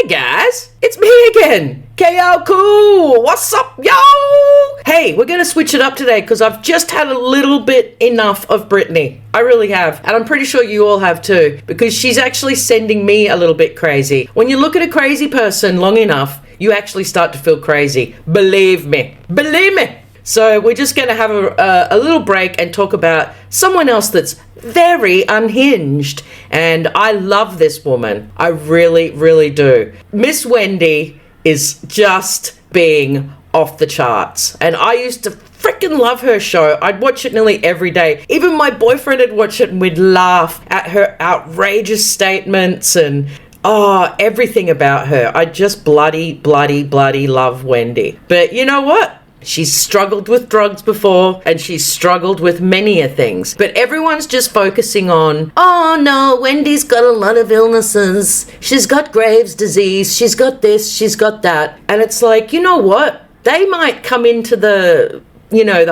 Hey guys, it's me again, KOOL. What's up, yo? Hey, we're gonna switch it up today because I've just had a little bit enough of Britney. I really have, and I'm pretty sure you all have too, because she's actually sending me a little bit crazy. When you look at a crazy person long enough, you actually start to feel crazy. Believe me. So we're just going to have a little break and talk about someone else that's very unhinged. And I love this woman. I really, really do. Miss Wendy is just being off the charts. And I used to freaking love her show. I'd watch it nearly every day. Even my boyfriend would watch it and we'd laugh at her outrageous statements and everything about her. I just bloody love Wendy. But you know what? She's struggled with drugs before, and she's struggled with many a things. But everyone's just focusing on, oh no, Wendy's got a lot of illnesses. She's got Graves' disease. She's got this, she's got that. And it's like, you know what? They might come into the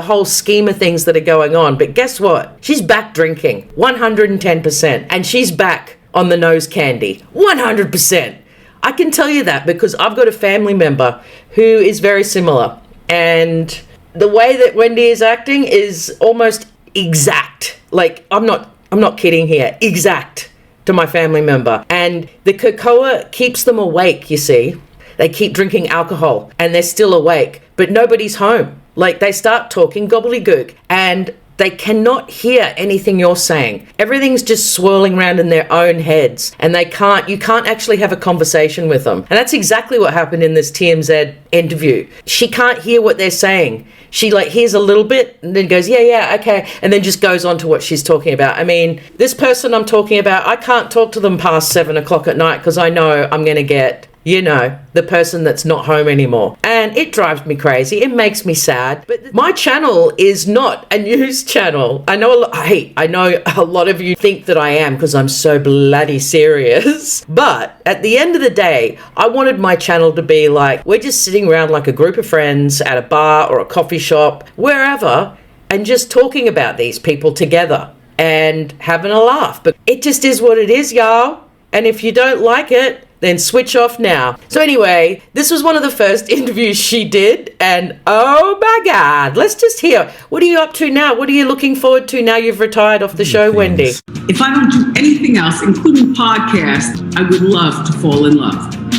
whole scheme of things that are going on. But guess what? She's back drinking, 110%. And she's back on the nose candy, 100%. I can tell you that because I've got a family member who is very similar. And the way that Wendy is acting is almost exact. Like, I'm not kidding here. Exact to my family member. And the CocaCola keeps them awake, you see. They keep drinking alcohol and they're still awake, but nobody's home. Like, they start talking gobbledygook and they cannot hear anything you're saying. Everything's just swirling around in their own heads and you can't actually have a conversation with them. And that's exactly what happened in this TMZ interview. She can't hear what they're saying. She hears a little bit and then goes, yeah, okay. And then just goes on to what she's talking about. I mean, this person I'm talking about, I can't talk to them past 7 o'clock at night because I know I'm going to get, the person that's not home anymore. And it drives me crazy. It makes me sad. But my channel is not a news channel. I know a lot of you think that I am because I'm so bloody serious. But at the end of the day, I wanted my channel to be like, we're just sitting around like a group of friends at a bar or a coffee shop, wherever, and just talking about these people together and having a laugh. But it just is what it is, y'all. And if you don't like it, then switch off now. So anyway, this was one of the first interviews she did, and oh my God, let's just hear. What are you up to now? What are you looking forward to now you've retired off the show, Wendy? If I don't do anything else, including podcasts, I would love to fall in love.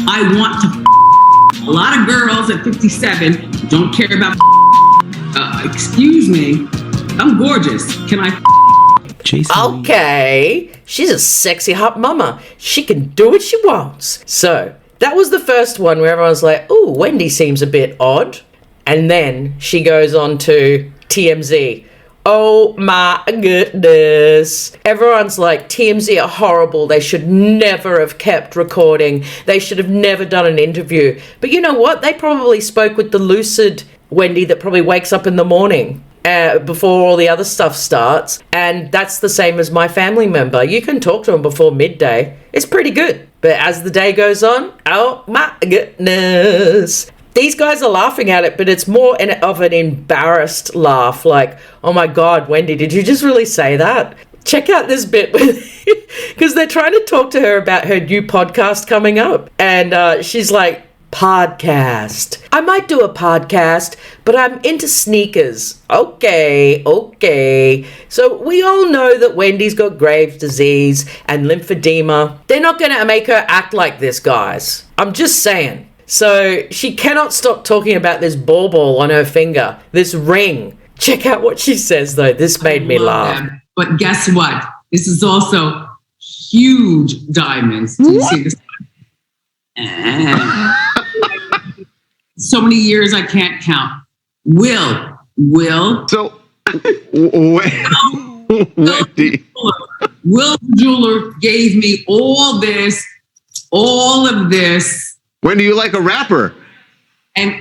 I want to a lot of girls at 57 don't care about excuse me, I'm gorgeous. Can I Okay, she's a sexy hot mama. She can do what she wants. So that was the first one where everyone's like, ooh, Wendy seems a bit odd. And then she goes on to TMZ. Oh my goodness. Everyone's like, TMZ are horrible. They should never have kept recording. They should have never done an interview. But you know what? They probably spoke with the lucid Wendy that probably wakes up in the morning. Before all the other stuff starts, and that's the same as my family member. You can talk to them before midday. It's pretty good. But as the day goes on, oh my goodness. These guys are laughing at it, but it's more of an embarrassed laugh. Like, oh my God, Wendy, did you just really say that? Check out this bit because they're trying to talk to her about her new podcast coming up. And she's like, podcast. I might do a podcast, but I'm into sneakers. Okay. So we all know that Wendy's got Graves' disease and lymphedema. They're not going to make her act like this, guys. I'm just saying. So she cannot stop talking about this ball on her finger, this ring. Check out what she says, though. This made me laugh. Them. But guess what? This is also huge diamonds. Do you see this? So many years I can't count. Will. So, Wendy. Will the jeweler gave me all of this. When do you like a rapper? And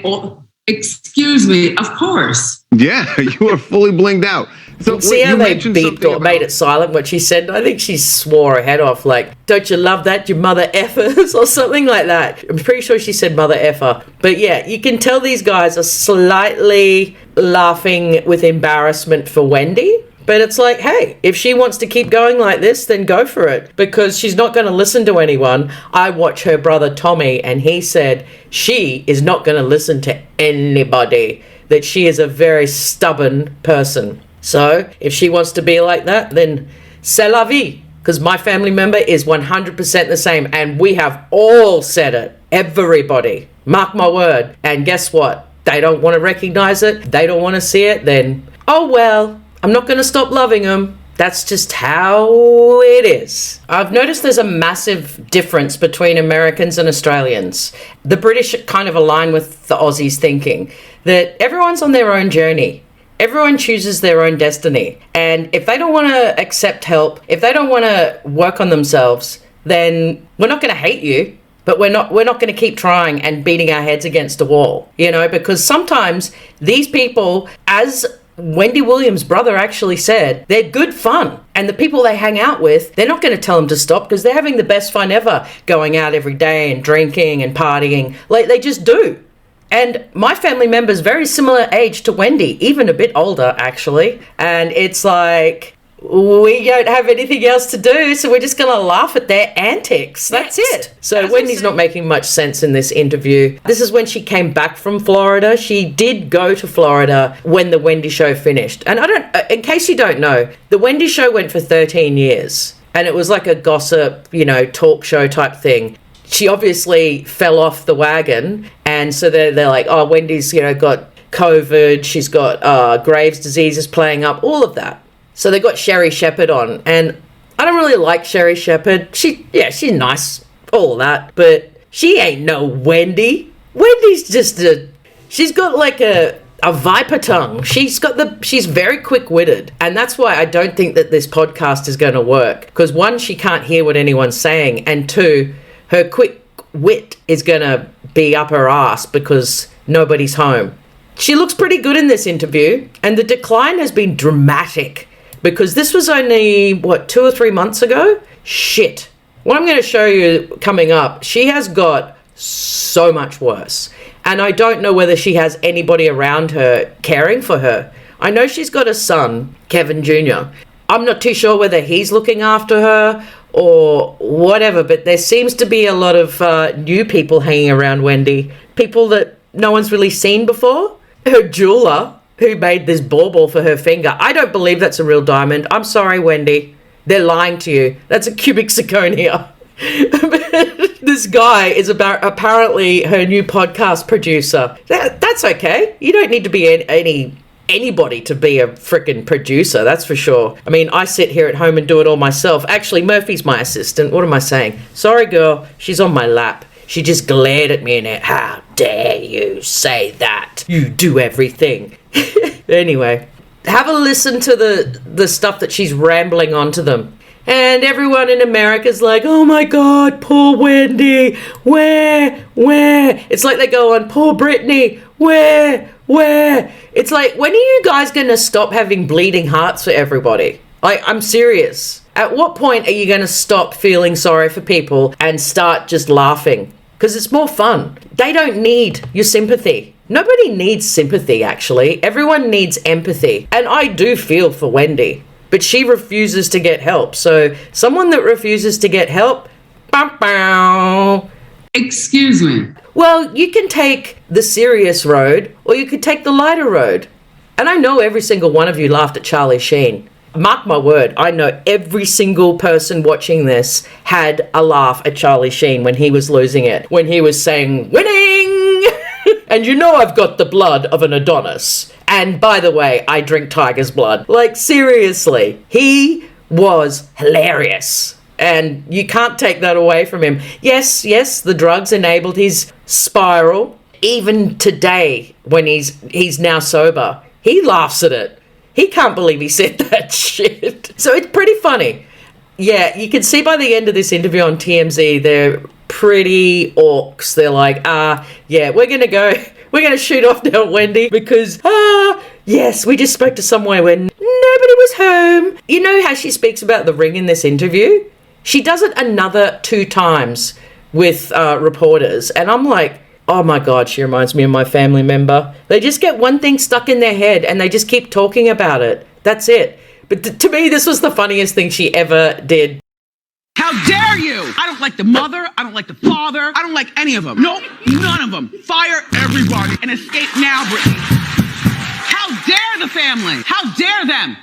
excuse me, of course. Yeah, you are fully blinged out. So see how they beeped or made it silent what she said? I think she swore her head off like, don't you love that, you mother effers, or something like that. I'm pretty sure she said mother effer. But yeah, you can tell these guys are slightly laughing with embarrassment for Wendy But it's like, hey, if she wants to keep going like this, then go for it, because she's not going to listen to anyone. I watch her brother Tommy, and he said she is not going to listen to anybody, that she is a very stubborn person. So if she wants to be like that, then c'est la vie, because my family member is 100% the same, and we have all said it. Everybody. Mark my word. And guess what? They don't want to recognize it. They don't want to see it. Then, oh well. I'm not going to stop loving them. That's just how it is. I've noticed there's a massive difference between Americans and Australians. The British kind of align with the Aussies thinking that everyone's on their own journey. Everyone chooses their own destiny. And if they don't want to accept help, if they don't want to work on themselves, then we're not going to hate you. But we're not going to keep trying and beating our heads against a wall, because sometimes these people, as Wendy Williams' brother actually said, they're good fun. And the people they hang out with, they're not going to tell them to stop, because they're having the best fun ever, going out every day and drinking and partying. Like, they just do. And my family member's very similar age to Wendy, even a bit older, actually. And it's like, we don't have anything else to do, so we're just going to laugh at their antics. That's it. So Wendy's not making much sense in this interview. This is when she came back from Florida. She did go to Florida when the Wendy show finished. And in case you don't know, the Wendy show went for 13 years. And it was like a gossip, talk show type thing. She obviously fell off the wagon. And so they're like, oh, Wendy's, got COVID. She's got Graves' disease is playing up, all of that. So they got Sherry Shepherd on, and I don't really like Sherry Shepherd. She's nice, all that, but she ain't no Wendy. Wendy's just she's got like a viper tongue. She's very quick-witted, and that's why I don't think that this podcast is going to work, because one, she can't hear what anyone's saying, and two, her quick wit is going to be up her ass because nobody's home. She looks pretty good in this interview, and the decline has been dramatic. Because this was only, 2 or 3 months ago? Shit. What I'm going to show you coming up, she has got so much worse. And I don't know whether she has anybody around her caring for her. I know she's got a son, Kevin Jr. I'm not too sure whether he's looking after her or whatever, but there seems to be a lot of new people hanging around Wendy. People that no one's really seen before. Her jeweler, who made this bauble for her finger. I don't believe that's a real diamond. I'm sorry, Wendy. They're lying to you. That's a cubic zirconia. This guy is apparently her new podcast producer. That's okay. You don't need to be anybody to be a freaking producer, that's for sure. I mean, I sit here at home and do it all myself. Actually, Murphy's my assistant. What am I saying? Sorry, girl. She's on my lap. She just glared at me and how dare you say that? You do everything. Anyway, have a listen to the stuff that she's rambling on to them. And everyone in America's like, oh my God, poor Wendy, where? It's like they go on, poor Britney, where? It's like, when are you guys going to stop having bleeding hearts for everybody? Like, I'm serious. At what point are you going to stop feeling sorry for people and start just laughing? Because it's more fun. They don't need your sympathy. Nobody needs sympathy, actually. Everyone needs empathy. And I do feel for Wendy. But she refuses to get help. So someone that refuses to get help, bow. Excuse me. Well, you can take the serious road or you could take the lighter road. And I know every single one of you laughed at Charlie Sheen. Mark my word, I know every single person watching this had a laugh at Charlie Sheen when he was losing it. When he was saying, winning! And you know I've got the blood of an Adonis. And by the way, I drink tiger's blood. Like, seriously, he was hilarious. And you can't take that away from him. Yes, the drugs enabled his spiral. Even today, when he's now sober, he laughs at it. He can't believe he said that shit. So it's pretty funny. Yeah, you can see by the end of this interview on TMZ, they're pretty orcs. They're like, yeah, we're going to shoot off now, Wendy, because, yes, we just spoke to somewhere where nobody was home. You know how she speaks about the ring in this interview? She does it another 2 times with reporters. And I'm like, oh my God, she reminds me of my family member. They just get one thing stuck in their head and they just keep talking about it. That's it. But to me, this was the funniest thing she ever did. How dare you? I don't like the mother. I don't like the father. I don't like any of them. Nope, none of them. Fire everybody and escape now, Britney. How dare the family? How dare them?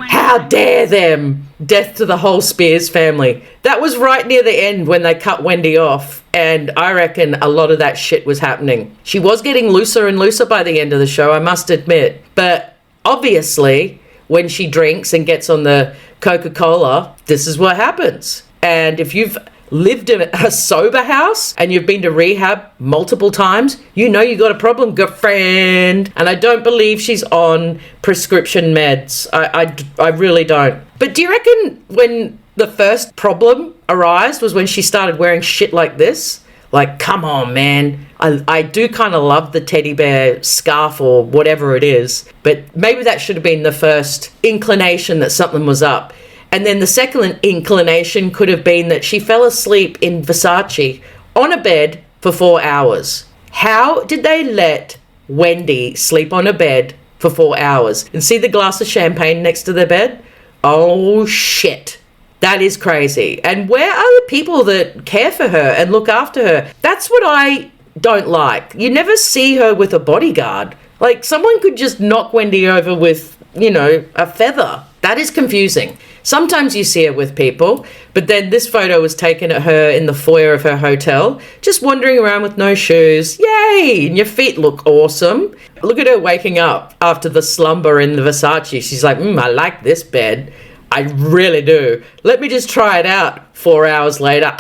How dare them? Death to the whole Spears family. That was right near the end when they cut Wendy off, and I reckon a lot of that shit was happening. She was getting looser and looser by the end of the show, I must admit. But obviously, when she drinks and gets on the CocaCola, this is what happens. And if you've lived in a sober house and you've been to rehab multiple times, you know you got a problem, girlfriend. And I don't believe she's on prescription meds. I really don't. But do you reckon when the first problem arose was when she started wearing shit like this? Like, come on, man. I do kind of love the teddy bear scarf or whatever it is, but maybe that should have been the first inclination that something was up. And then the second inclination could have been that she fell asleep in Versace on a bed for 4 hours. How did they let Wendy sleep on a bed for 4 hours? And see the glass of champagne next to the bed? Oh, shit. That is crazy. And where are the people that care for her and look after her? That's what I don't like. You never see her with a bodyguard. Like, someone could just knock Wendy over with, a feather. That is confusing. Sometimes you see her with people, but then this photo was taken at her in the foyer of her hotel, just wandering around with no shoes. Yay! And your feet look awesome. Look at her waking up after the slumber in the Versace. She's like, I like this bed. I really do. Let me just try it out. 4 hours later.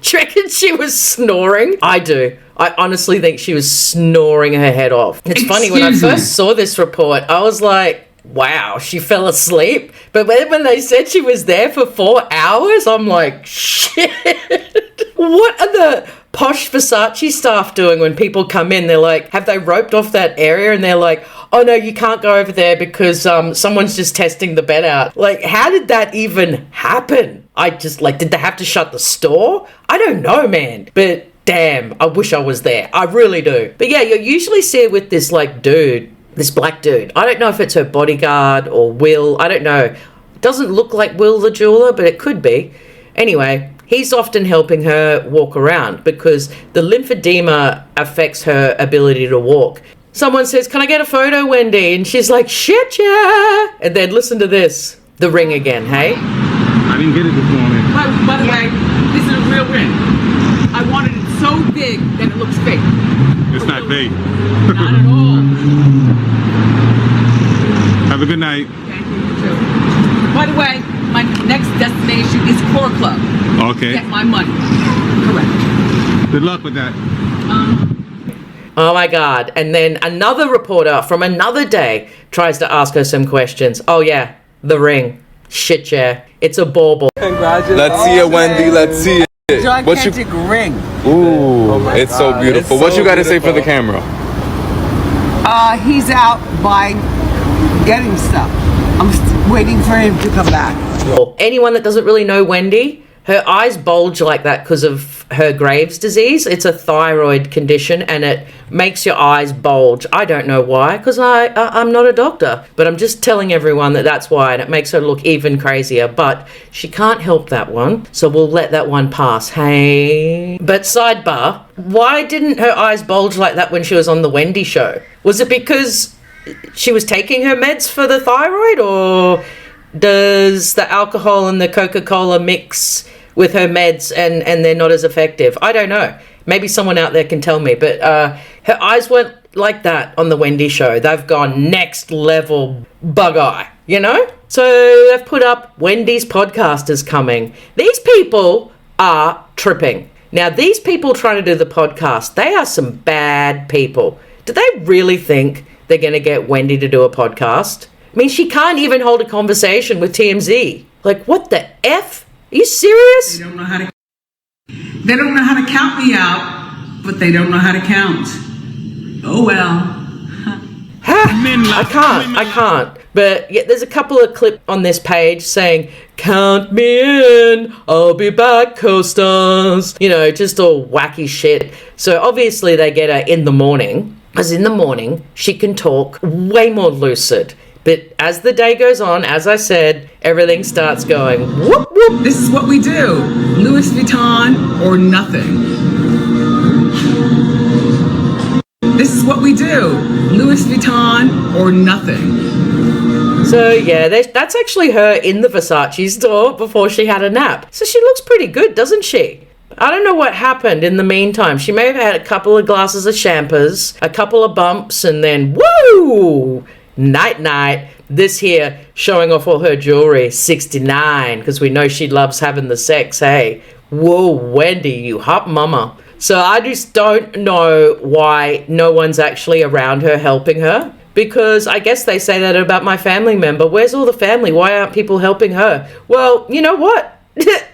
Do you reckon she was snoring? I do. I honestly think she was snoring her head off. It's funny, when I first saw this report, I was like, wow, she fell asleep. But when they said she was there for 4 hours, I'm like, shit. What are the posh Versace staff doing when people come in? They're like, have they roped off that area? And they're like, oh no, you can't go over there because someone's just testing the bed out. Like, how did that even happen? Did they have to shut the store? I don't know, man. But damn, I wish I was there. I really do. But yeah, you usually see her with this dude. This black dude. I don't know if it's her bodyguard or Will. I don't know. It doesn't look like Will the jeweler, but it could be. Anyway, he's often helping her walk around because the lymphedema affects her ability to walk. Someone says, can I get a photo, Wendy? And she's like, shit, yeah. And then listen to this. The ring again, hey? I didn't get it this morning. By the way, this is a real ring. I wanted it so big that it looks fake. It's not fake. Not at all. Have a good night. Thank you, you too. By the way, my next destination is Core Club. Okay. Get my money. Correct. Good luck with that. Oh my God. And then another reporter from another day tries to ask her some questions. Oh yeah, the ring. Shit, yeah. It's a bauble. Congratulations. Let's see it, Wendy. Let's see it. Gigantic ring. Ooh, it's so beautiful. What you got to say for the camera? He's out buying, getting stuff. I'm waiting for him to come back. Anyone that doesn't really know Wendy, her eyes bulge like that because of her Graves' disease. It's a thyroid condition and it makes your eyes bulge. I don't know why, because I'm not a doctor, but I'm just telling everyone that that's why, and it makes her look even crazier. But she can't help that one, so we'll let that one pass, hey? But sidebar, why didn't her eyes bulge like that when she was on the Wendy show? Was it because she was taking her meds for the thyroid, or does the alcohol and the Coca-Cola mix with her meds and they're not as effective? I don't know. Maybe someone out there can tell me. But her eyes weren't like that on the Wendy show. They've gone next level bug eye, So they've put up Wendy's podcast is coming. These people are tripping. Now, these people trying to do the podcast, they are some bad people. Do they really think they're going to get Wendy to do a podcast? I mean, she can't even hold a conversation with TMZ. Like, what the F? Are you serious? They don't know how to count me out, but they don't know how to count. Oh well. I can't. But yeah, there's a couple of clips on this page saying, count me in, I'll be back, co-stars. Just all wacky shit. So obviously they get her in the morning, because in the morning she can talk way more lucid. But as the day goes on, as I said, everything starts going whoop whoop. This is what we do. Louis Vuitton or nothing. This is what we do. Louis Vuitton or nothing. So yeah, that's actually her in the Versace store before she had a nap. So she looks pretty good, doesn't she? I don't know what happened in the meantime. She may have had a couple of glasses of champers, a couple of bumps, and then woo! Night. This here showing off all her jewelry, 69, because we know she loves having the sex, hey? Whoa, Wendy, you hot mama. So I just don't know why no one's actually around her helping her. Because I guess they say that about my family member. Where's all the family? Why aren't people helping her? Well, you know what?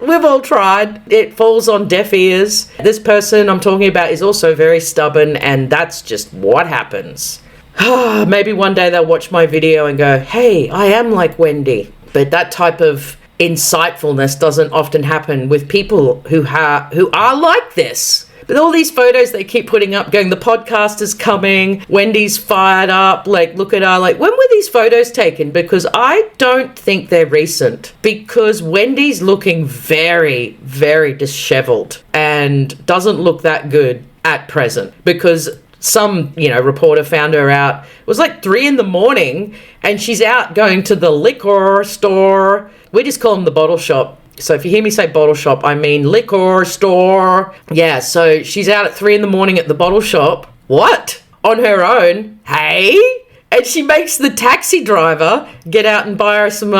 We've all tried. It falls on deaf ears. This person I'm talking about is also very stubborn, and that's just what happens. Maybe one day they'll watch my video and go, hey, I am like Wendy. But that type of insightfulness doesn't often happen with people who are like this. But all these photos they keep putting up going, the podcast is coming, Wendy's fired up, like, look at her. Like, when were these photos taken? Because I don't think they're recent. Because Wendy's looking very, very disheveled and doesn't look that good at present. Because some, reporter found her out. It was like 3 a.m. and she's out going to the liquor store. We just call them the bottle shop. So if you hear me say bottle shop, I mean liquor store. Yeah, so she's out at 3 a.m. at the bottle shop. What? On her own? Hey? And she makes the taxi driver get out and buy her some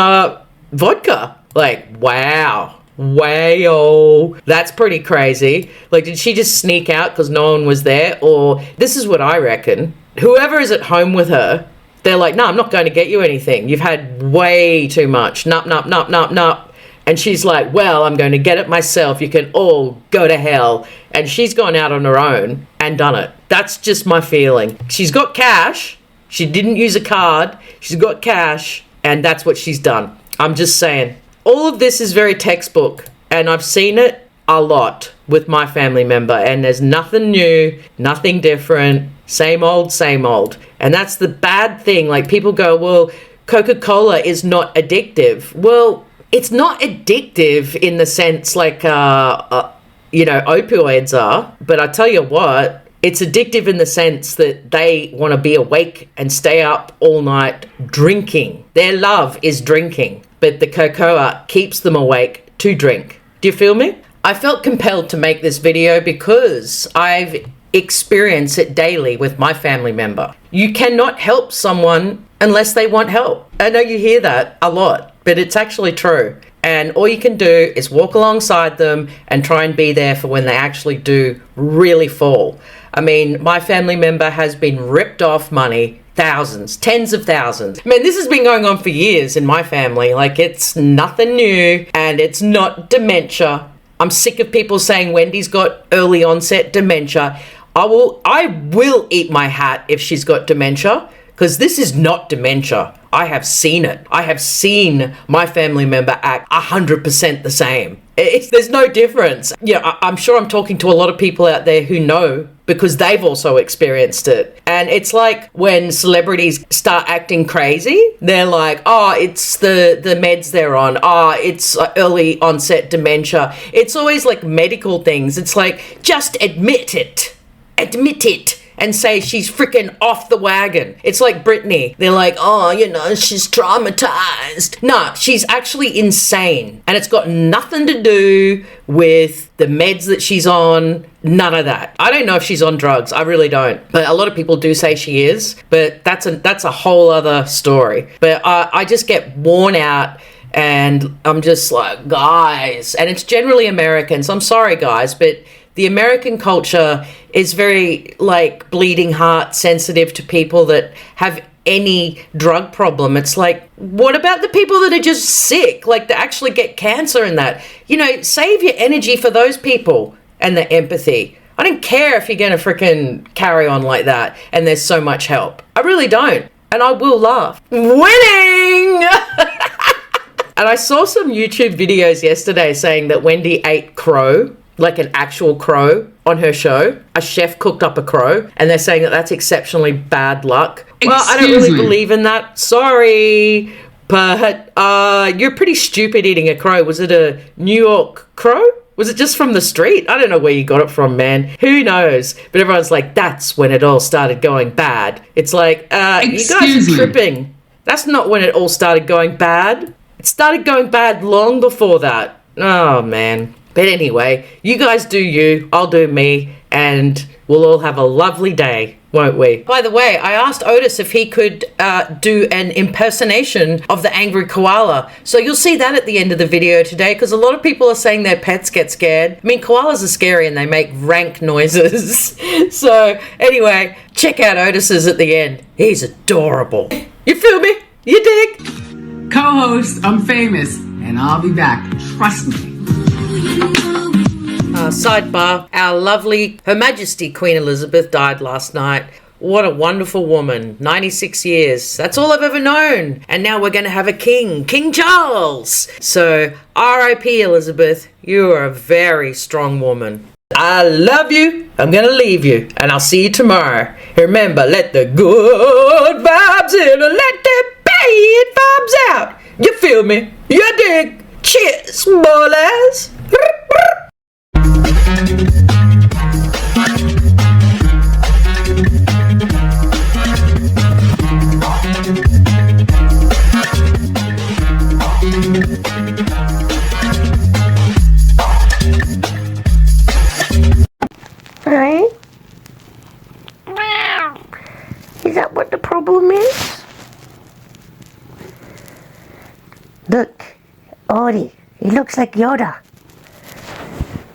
vodka. Like, wow. That's pretty crazy. Like, did she just sneak out because no one was there? Or this is what I reckon. Whoever is at home with her, they're like, no, I'm not going to get you anything. You've had way too much. Nup. And she's like, well, I'm going to get it myself. You can all go to hell. And she's gone out on her own and done it. That's just my feeling. She's got cash. She didn't use a card. She's got cash. And that's what she's done. I'm just saying. All of this is very textbook. And I've seen it a lot with my family member. And there's nothing new, nothing different. Same old. And that's the bad thing. Like, people go, well, Coca-Cola is not addictive. Well, it's not addictive in the sense like, opioids are. But I tell you what, it's addictive in the sense that they want to be awake and stay up all night drinking. Their love is drinking. But the cocoa keeps them awake to drink. Do you feel me? I felt compelled to make this video because I've experienced it daily with my family member. You cannot help someone unless they want help. I know you hear that a lot, but it's actually true. And all you can do is walk alongside them and try and be there for when they actually do really fall. I mean, my family member has been ripped off money, thousands, tens of thousands. Man, this has been going on for years in my family. Like, it's nothing new and it's not dementia. I'm sick of people saying Wendy's got early onset dementia. I will eat my hat if she's got dementia, because this is not dementia. I have seen it. I have seen my family member act 100% the same. There's no difference. Yeah, I'm sure I'm talking to a lot of people out there who know because they've also experienced it. And it's like when celebrities start acting crazy, they're like, oh, it's the meds they're on. Oh, it's early onset dementia. It's always like medical things. It's like, just admit it. Admit it. And say she's freaking off the wagon. It's like Britney. They're like, oh, she's traumatized. No, she's actually insane. And it's got nothing to do with the meds that she's on. None of that. I don't know if she's on drugs. I really don't. But a lot of people do say she is. But that's a whole other story. But I just get worn out. And I'm just like, guys. And it's generally Americans. I'm sorry, guys, but the American culture is very, like, bleeding heart sensitive to people that have any drug problem. It's like, what about the people that are just sick, like, that actually get cancer and that? Save your energy for those people and the empathy. I don't care if you're going to freaking carry on like that and there's so much help. I really don't. And I will laugh. Winning! And I saw some YouTube videos yesterday saying that Wendy ate crow, like an actual crow. on her show. A chef cooked up a crow, and they're saying that that's exceptionally bad luck. Well, I don't really believe in that. Sorry. But you're pretty stupid eating a crow. Was it a New York crow? Was it just from the street? I don't know where you got it from, man. Who knows? But everyone's like, that's when it all started going bad. It's like, you guys are tripping. That's not when it all started going bad. It started going bad long before that. Oh, man. But anyway, you guys do you, I'll do me, and we'll all have a lovely day, won't we? By the way, I asked Otis if he could do an impersonation of the angry koala. So you'll see that at the end of the video today, because a lot of people are saying their pets get scared. I mean, koalas are scary and they make rank noises. So anyway, check out Otis's at the end. He's adorable. You feel me? You dig? Co-host, I'm famous, and I'll be back. Trust me. Sidebar, our lovely Her Majesty Queen Elizabeth died last night. What a wonderful woman. 96 years. That's all I've ever known. And now we're going to have a king, King Charles. So, R.I.P. Elizabeth. You are a very strong woman. I love you. I'm going to leave you. And I'll see you tomorrow. Remember, let the good vibes in and let the bad vibes out. You feel me? You dig? Cheers, boys. Right? Is that what the problem is? Look, Odie, he looks like Yoda.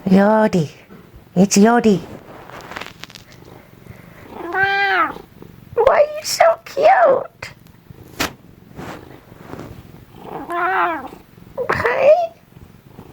Yodi, it's Yodi.